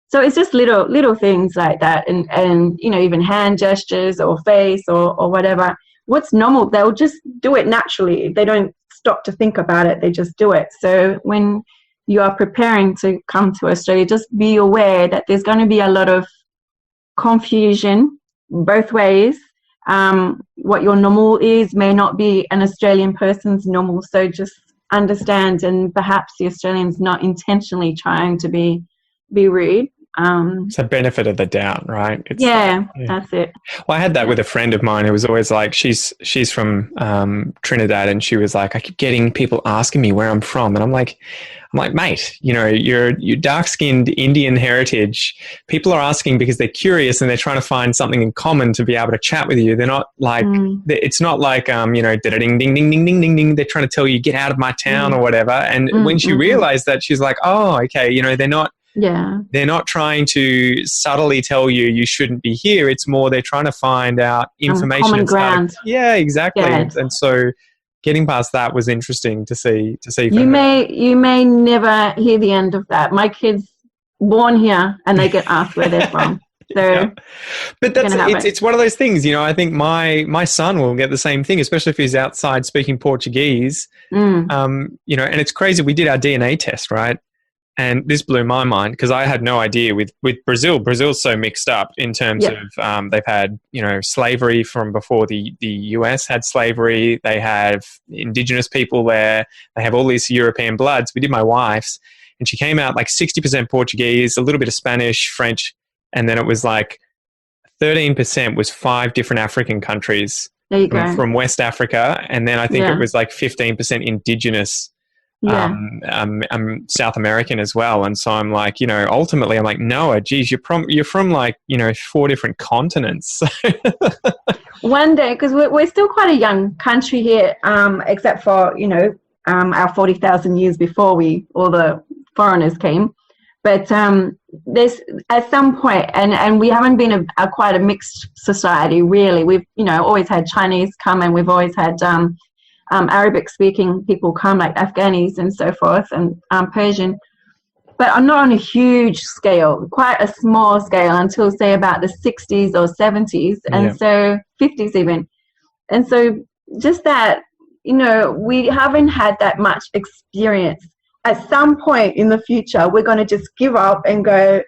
S2: So it's just little things like that, and even hand gestures or face or whatever. What's normal, they'll just do it naturally. They don't stop to think about it. They just do it. So when you are preparing to come to Australia, just be aware that there's going to be a lot of confusion both ways. What your normal is may not be an Australian person's normal. So just understand, and perhaps the Australian's not intentionally trying to be rude.
S1: It's a benefit of the doubt, right? It's
S2: that's it.
S1: Well, I had that with a friend of mine who was always like, she's from Trinidad, and she was like, I keep getting people asking me where I'm from, and I'm like, mate, you know, you're dark-skinned Indian heritage. People are asking because they're curious and they're trying to find something in common to be able to chat with you. They're not like, it's not like, you know, ding, ding, ding, ding, ding, ding, ding. They're trying to tell you, get out of my town or whatever. And when she realized that, she's like, oh, okay, you know, they're not trying to subtly tell you you shouldn't be here. It's more they're trying to find out information.
S2: Common ground.
S1: Yeah, exactly. And so getting past that was interesting to see.
S2: You may never hear the end of that. My kids born here and they get asked where they're from. So,
S1: but it's one of those things. You know, I think my son will get the same thing, especially if he's outside speaking Portuguese. You know, and it's crazy. We did our DNA test, right? And this blew my mind because I had no idea with Brazil. Brazil's so mixed up in terms of they've had, you know, slavery from before the US had slavery. They have indigenous people there. They have all these European bloods. We did my wife's, and she came out like 60% Portuguese, a little bit of Spanish, French, and then it was like 13% was 5 different African countries.
S2: There you go.
S1: From West Africa, and then I think it was like 15% indigenous. South American as well. And so I'm like, you know, ultimately I'm like, Noah, geez, you're from like, you know, 4 different continents.
S2: One day, because we're still quite a young country here, except for, you know, our 40,000 years before all the foreigners came. But there's at some point, and we haven't been quite a mixed society really. We've, you know, always had Chinese come, and we've always had Arabic-speaking people come, like Afghanis and so forth, and Persian. But I'm not on a huge scale, quite a small scale until, say, about the 60s or 70s, and so 50s even. And so just that, you know, we haven't had that much experience. At some point in the future, we're going to just give up and go,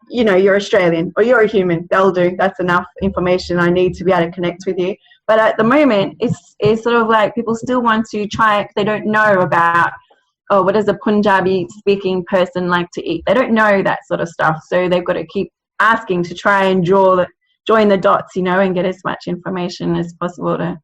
S2: you know, you're Australian or you're a human. That'll do. That's enough information I need to be able to connect with you. But at the moment, it's sort of like people still want to try. They don't know about, oh, what does a Punjabi-speaking person like to eat? They don't know that sort of stuff. So they've got to keep asking to try and join the dots, you know, and get as much information as possible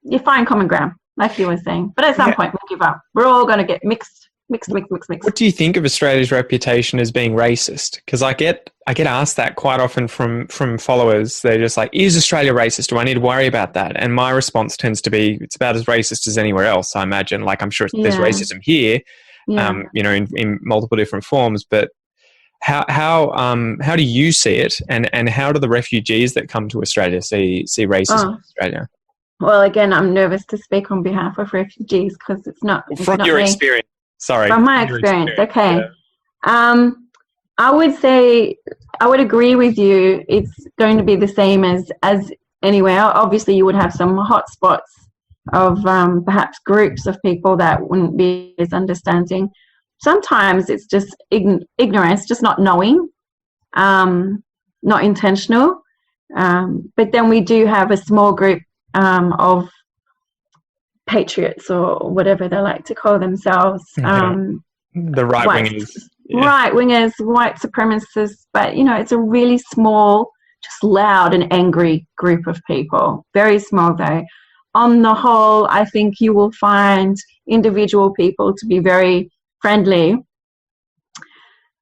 S2: you find common ground, like you were saying. But at some point, we'll give up. We're all going to get mixed. What
S1: do you think of Australia's reputation as being racist? Because I get asked that quite often from followers. They're just like, is Australia racist? Do I need to worry about that? And my response tends to be, it's about as racist as anywhere else, I imagine. Like, I'm sure there's racism here, you know, in multiple different forms. But how do you see it? And how do the refugees that come to Australia see racism in Australia?
S2: Well, again, I'm nervous to speak on behalf of refugees because it's not.
S1: From your experience. Sorry.
S2: From my experience, okay. Yeah. I would say, I would agree with you. It's going to be the same as anywhere. Obviously, you would have some hot spots of perhaps groups of people that wouldn't be as understanding. Sometimes it's just ignorance, just not knowing, not intentional. But then we do have a small group of patriots or whatever they like to call themselves.
S1: The right-wingers.
S2: Right-wingers, white supremacists. But, you know, it's a really small, just loud and angry group of people. Very small, though. On the whole, I think you will find individual people to be very friendly.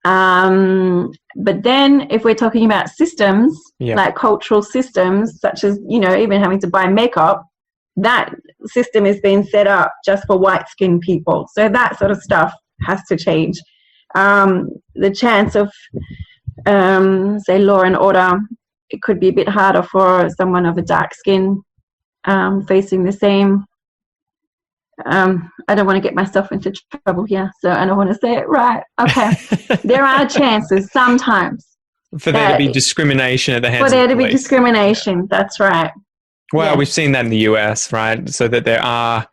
S2: But then if we're talking about systems, like cultural systems, such as, you know, even having to buy makeup, that system is being set up just for white-skinned people. So that sort of stuff has to change. The chance of, say, law and order, it could be a bit harder for someone of a dark skin facing the same. I don't want to get myself into trouble here, so I don't want to say it right. Okay. There are chances sometimes.
S1: For there to be discrimination at the hands of the police. For there to be
S2: discrimination, that's right.
S1: Well, we've seen that in the US, right? So that there are,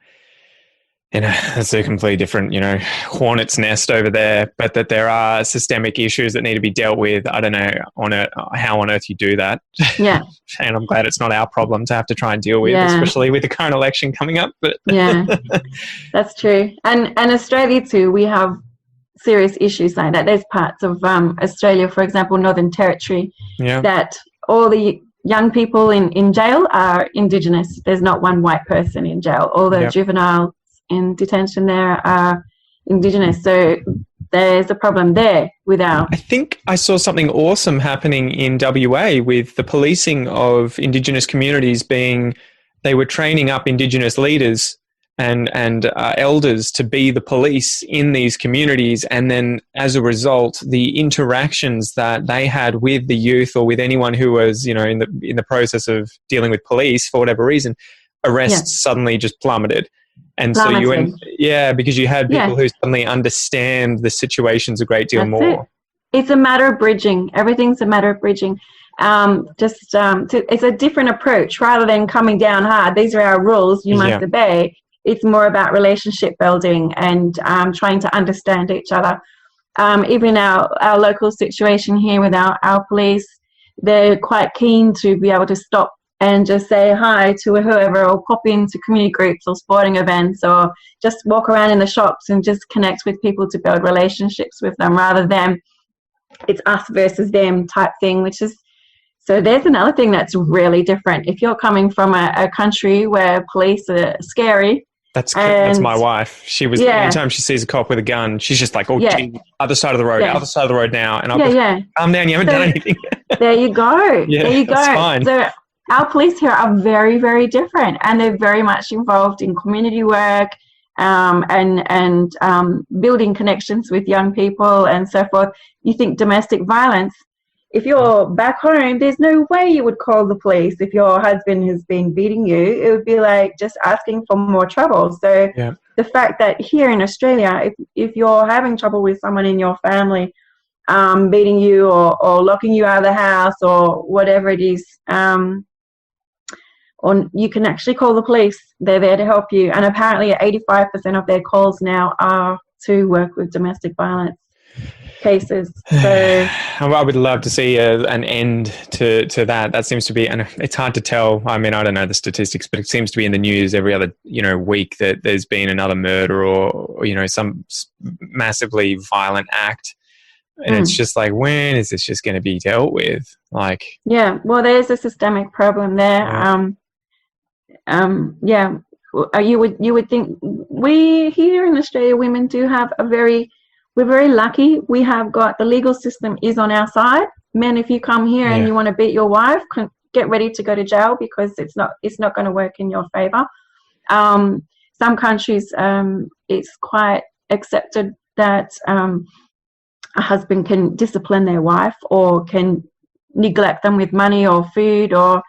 S1: you know, it's a completely different, you know, hornet's nest over there, but that there are systemic issues that need to be dealt with. I don't know how on earth you do that.
S2: Yeah.
S1: And I'm glad it's not our problem to have to try and deal with, especially with the current election coming up. But
S2: yeah, that's true. And Australia too, we have serious issues like that. There's parts of Australia, for example, Northern Territory, that all the young people in jail are Indigenous. There's not one white person in jail. All the juveniles in detention there are Indigenous. So there's a problem there with our...
S1: I think I saw something awesome happening in WA with the policing of Indigenous communities being... They were training up Indigenous leaders and elders to be the police in these communities, and then as a result, the interactions that they had with the youth or with anyone who was, in the process of dealing with police for whatever reason, arrests suddenly just plummeted. And so because you had people who suddenly understand the situations a great deal more.
S2: It's a matter of bridging. Everything's a matter of bridging. It's a different approach rather than coming down hard. These are our rules. You must obey. It's more about relationship building and trying to understand each other. Even our local situation here with our police, they're quite keen to be able to stop and just say hi to whoever, or pop into community groups or sporting events, or just walk around in the shops and just connect with people to build relationships with them, rather than it's us versus them type thing, which is... So there's another thing that's really different. If you're coming from a country where police are scary...
S1: That's my wife. She was anytime she sees a cop with a gun, she's just like, gee, other side of the road, other side of the road now. And I'll calm down, you haven't done anything.
S2: There you go. There you go.
S1: That's fine.
S2: So our police here are very, very different, and they're very much involved in community work and building connections with young people and so forth. You think domestic violence, if you're back home, there's no way you would call the police if your husband has been beating you. It would be like just asking for more trouble. So the fact that here in Australia, if you're having trouble with someone in your family, beating you or locking you out of the house or whatever it is, or you can actually call the police. They're there to help you. And apparently 85% of their calls now are to work with domestic violence cases. So
S1: I would love to see an end to that. That seems to be, and it's hard to tell. I mean, I don't know the statistics, but it seems to be in the news every other week that there's been another murder or some massively violent act, and it's just like, when is this just going to be dealt with? Like,
S2: well, there's a systemic problem there. You would think we here in Australia, women do have we're very lucky. We have got, the legal system is on our side. Men, if you come here and you want to beat your wife, get ready to go to jail, because it's not going to work in your favor. Some countries, it's quite accepted that a husband can discipline their wife or can neglect them with money or food, or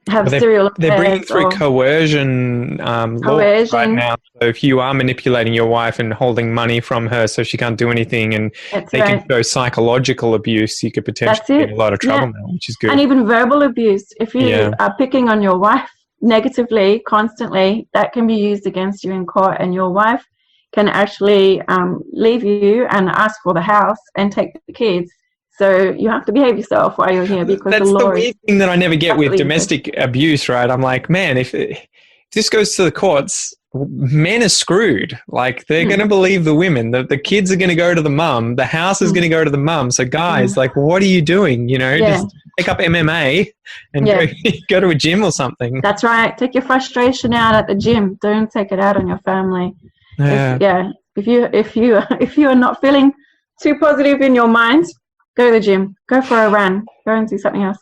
S2: have serial affairs.
S1: They're bringing through coercion law right now. So if you are manipulating your wife and holding money from her so she can't do anything, and they can show psychological abuse, you could potentially get in a lot of trouble now, which is good.
S2: And even verbal abuse. If you are picking on your wife negatively constantly, that can be used against you in court, and your wife can actually leave you and ask for the house and take the kids. So you have to behave yourself while you're here, because
S1: that's
S2: the law
S1: the weird thing that I never get with domestic abuse, right? I'm like, man, if this goes to the courts, men are screwed. Like, they're going to believe the women. The kids are going to go to the mum. The house is going to go to the mum. So guys, like, what are you doing? Just pick up MMA and go to a gym or something.
S2: That's right. Take your frustration out at the gym. Don't take it out on your family. If you are not feeling too positive in your mind, go to the gym, go for a run, go and do something else.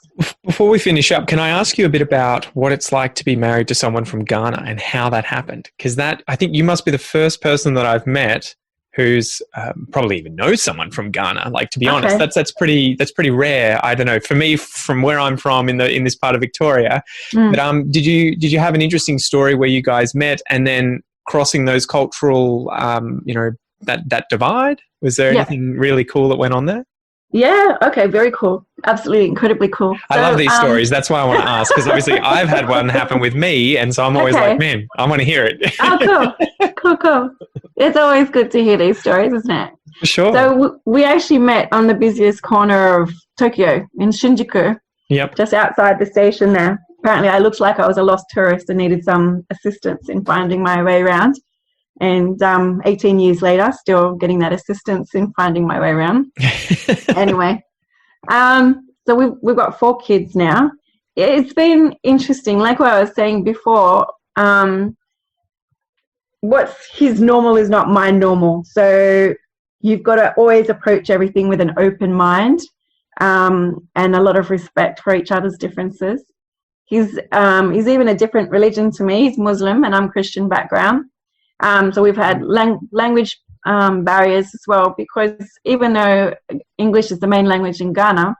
S1: Before we finish up, can I ask you a bit about what it's like to be married to someone from Ghana and how that happened? Because I think you must be the first person that I've met who's probably even knows someone from Ghana. Like, to be honest, that's pretty rare. I don't know. For me, from where I'm from in this part of Victoria, but did you have an interesting story where you guys met and then crossing those cultural that divide? Was there anything really cool that went on there?
S2: Yeah, okay, very cool. Absolutely incredibly cool.
S1: I love these stories. That's why I want to ask, because obviously I've had one happen with me, and so I'm always like, man, I want to hear it.
S2: Oh, cool. It's always good to hear these stories, isn't it?
S1: For sure.
S2: So we actually met on the busiest corner of Tokyo, in Shinjuku.
S1: Yep. Just
S2: outside the station there. Apparently I looked like I was a lost tourist and needed some assistance in finding my way around. And 18 years later, still getting that assistance in finding my way around. Anyway, so we've got 4 kids now. It's been interesting. Like what I was saying before, what's his normal is not my normal. So you've got to always approach everything with an open mind, and a lot of respect for each other's differences. He's even a different religion to me. He's Muslim and I'm Christian background. So we've had language barriers as well, because even though English is the main language in Ghana,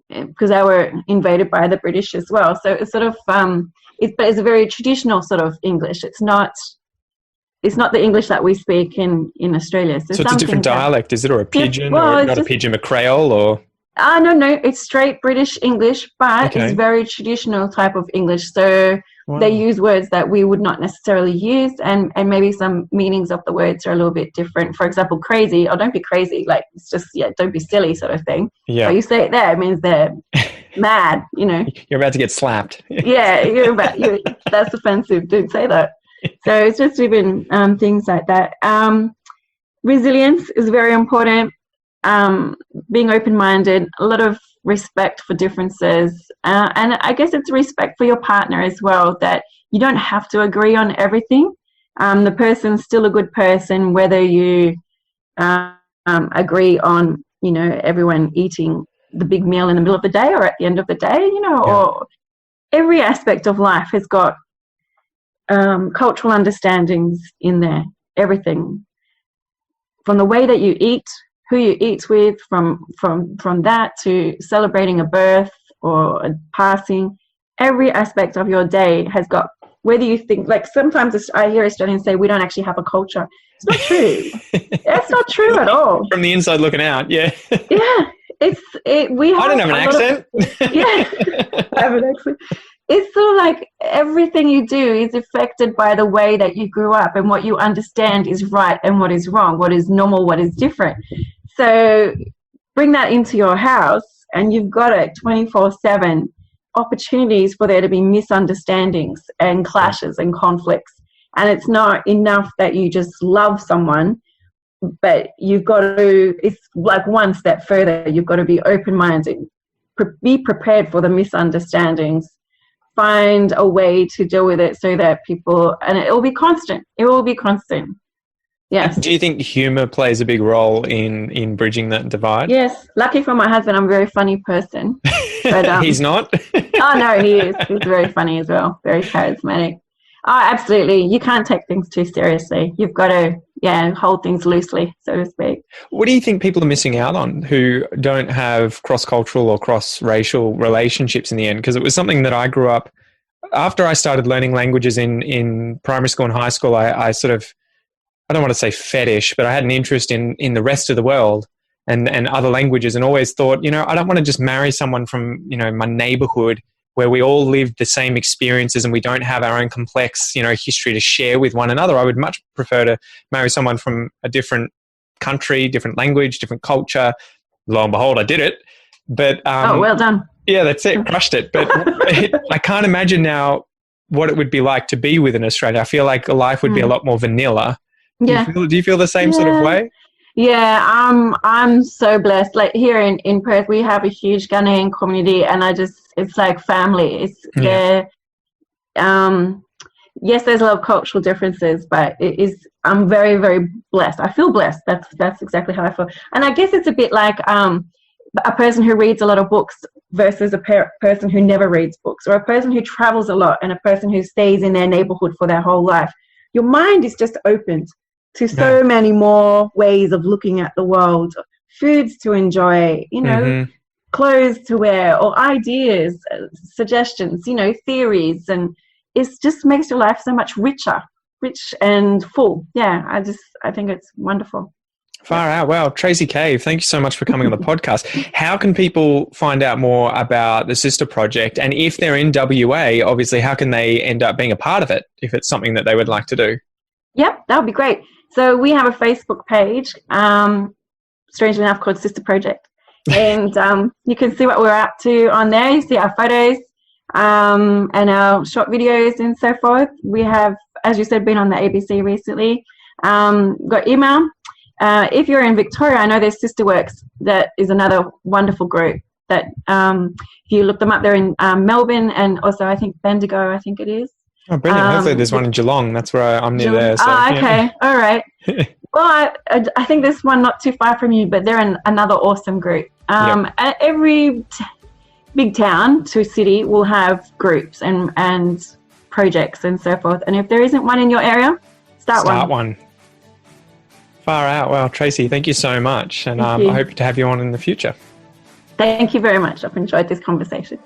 S2: because they were invaded by the British as well. So it's sort of, it's a very traditional sort of English. It's not the English that we speak in Australia. So
S1: it's a different dialect, is it, or a pidgin, or not a pidgin, a Creole, or?
S2: No, it's straight British English, but it's very traditional type of English. So they use words that we would not necessarily use, and maybe some meanings of the words are a little bit different. For example, crazy, or don't be crazy, like it's just, don't be silly sort of thing.
S1: Yeah.
S2: So you say it there, it means they're mad,
S1: You're about to get slapped.
S2: Yeah, that's offensive, don't say that. So it's just even things like that. Resilience is very important. Being open-minded, a lot of respect for differences, and I guess it's respect for your partner as well, that you don't have to agree on everything. The person's still a good person, whether you agree on, everyone eating the big meal in the middle of the day or at the end of the day, or every aspect of life has got cultural understandings in there, everything. From the way that you eat, who you eat with, from that to celebrating a birth or a passing, every aspect of your day has got, whether you think, like sometimes I hear Australians say we don't actually have a culture. It's not true. That's not true at all.
S1: From the inside looking out, yeah.
S2: Yeah, we have.
S1: I don't have an accent.
S2: I have an accent. It's sort of like everything you do is affected by the way that you grew up and what you understand is right and what is wrong, what is normal, what is different. So bring that into your house and you've got it 24/7, opportunities for there to be misunderstandings and clashes and conflicts. And it's not enough that you just love someone, but you've got to, it's like one step further. You've got to be open-minded, be prepared for the misunderstandings, find a way to deal with it so that people, and it will be constant. It will be constant. Yes.
S1: Do you think humour plays a big role in bridging that divide?
S2: Yes. Lucky for my husband, I'm a very funny person. But,
S1: he's not?
S2: Oh, no, he is. He's very funny as well. Very charismatic. Oh, absolutely. You can't take things too seriously. You've got to, hold things loosely, so to speak.
S1: What do you think people are missing out on who don't have cross-cultural or cross-racial relationships in the end? Because it was something that I grew up, after I started learning languages in primary school and high school, I sort of, I don't want to say fetish, but I had an interest in the rest of the world and other languages, and always thought, I don't want to just marry someone from, my neighborhood where we all lived the same experiences and we don't have our own complex, history to share with one another. I would much prefer to marry someone from a different country, different language, different culture. Lo and behold, I did it. But
S2: well done.
S1: Yeah, that's it. Crushed it. But I can't imagine now what it would be like to be with an Australian. I feel like life would be a lot more vanilla.
S2: Yeah.
S1: Do you feel the same sort of way?
S2: Yeah, I'm so blessed. Like here in Perth, we have a huge Ghanaian community, and it's like family. It's there. Yes, there's a lot of cultural differences, but I'm very, very blessed. I feel blessed. That's exactly how I feel. And I guess it's a bit like a person who reads a lot of books versus a person who never reads books, or a person who travels a lot and a person who stays in their neighborhood for their whole life. Your mind is just opened to so many more ways of looking at the world, foods to enjoy, clothes to wear, or ideas, suggestions, theories, and it just makes your life so much rich and full. Yeah, I think it's wonderful.
S1: Far out. Wow. Tracey Cave, thank you so much for coming on the podcast. How can people find out more about the Sister Project? And if they're in WA, obviously, how can they end up being a part of it if it's something that they would like to do? Yep,
S2: that would be great. So we have a Facebook page, strangely enough, called Sister Project. And you can see what we're up to on there. You see our photos and our short videos and so forth. We have as you said, been on the ABC recently. Got email. If you're in Victoria, I know there's Sister Works. That is another wonderful group that if you look them up, they're in Melbourne and also I think Bendigo, I think it is.
S1: Oh, brilliant. Hopefully there's one in Geelong. That's where I'm near there. So,
S2: okay. Yeah. All right. Well, I think there's one not too far from you, but they're another awesome group. Every big town to city will have groups and projects and so forth. And if there isn't one in your area, start one.
S1: Far out. Well, Tracey, thank you so much. And I hope to have you on in the future.
S2: Thank you very much. I've enjoyed this conversation.